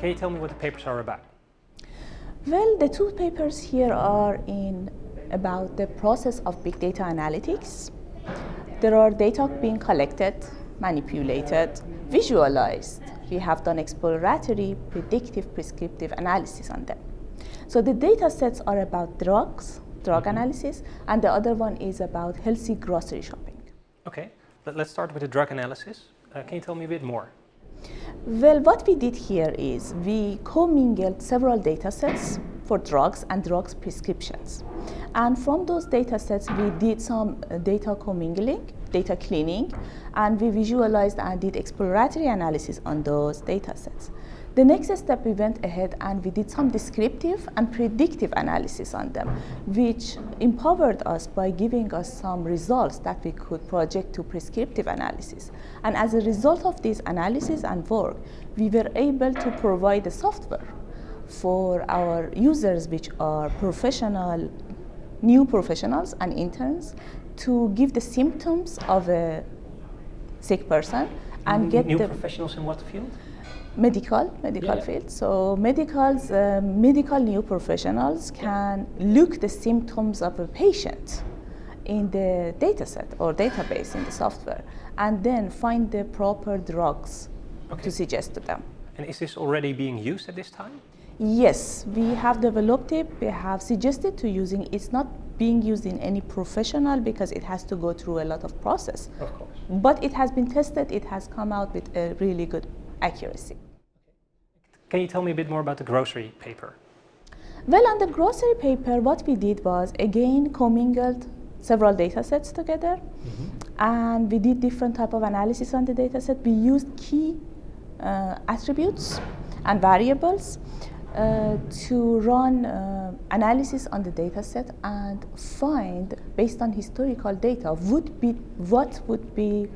Can you tell me what the papers are about? Well, the two papers here are about the process of big data analytics. There are data being collected, manipulated, visualized. We have done exploratory, predictive, prescriptive analysis on them. So the data sets are about drug analysis, and the other one is about healthy grocery shopping. Okay, let's start with the drug analysis. Can you tell me a bit more? Well, what we did here is we commingled several data sets for drugs and drugs prescriptions. And from those data sets, we did some data commingling, data cleaning, and we visualized and did exploratory analysis on those data sets. The next step, we went ahead and we did some descriptive and predictive analysis on them, which empowered us by giving us some results that we could project to prescriptive analysis. And as a result of this analysis and work, we were able to provide the software for our users, which are new professionals and interns, to give the symptoms of a sick person and get new professionals in what field? Medical field. So medical new professionals can look the symptoms of a patient in the dataset or database in the software, and then find the proper drugs to suggest to them. And is this already being used at this time? Yes, we have developed it. We have suggested to using. It's not being used in any professional because it has to go through a lot of process. Of course. But it has been tested. It has come out with a really good accuracy. Can you tell me a bit more about the grocery paper? Well, on the grocery paper, what we did was, again, commingled several data sets together, and we did different type of analysis on the data set. We used key attributes and variables to run analysis on the data set and find, based on historical data, what would be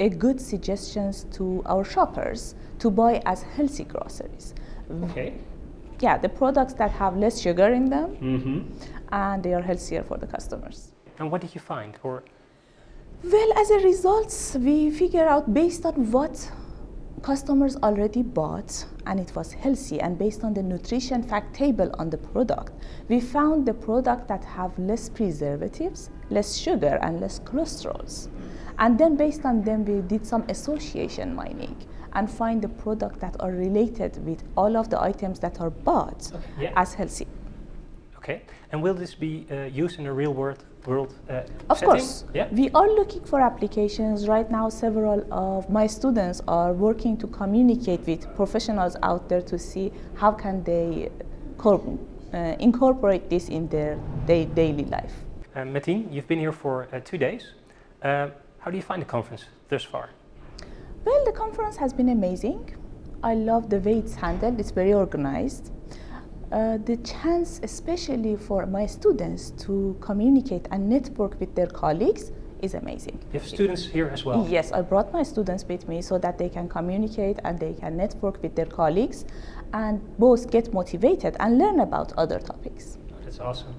a good suggestions to our shoppers to buy as healthy groceries. Okay. Yeah, the products that have less sugar in them, and they are healthier for the customers. And what did you find? Or well, as a result, we figure out based on what customers already bought and it was healthy, and based on the nutrition fact table on the product, we found the product that have less preservatives, less sugar, and less cholesterols. And then based on them, we did some association mining and find the product that are related with all of the items that are bought as healthy. Okay, and will this be used in a real world Of setting? course. Yeah? We are looking for applications. Right now, several of my students are working to communicate with professionals out there to see how can they incorporate this in their daily life. Matin, you've been here for 2 days. How do you find the conference thus far? Well, the conference has been amazing. I love the way it's handled. It's very organized. The chance, especially for my students, to communicate and network with their colleagues is amazing. You have students here as well? Yes, I brought my students with me so that they can communicate and they can network with their colleagues and both get motivated and learn about other topics. Oh, that's awesome.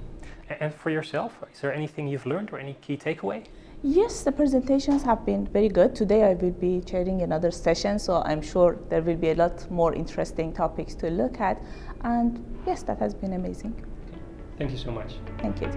And for yourself, is there anything you've learned or any key takeaway? Yes, the presentations have been very good. Today I will be chairing another session, so I'm sure there will be a lot more interesting topics to look at. And yes, that has been amazing. Thank you so much. Thank you.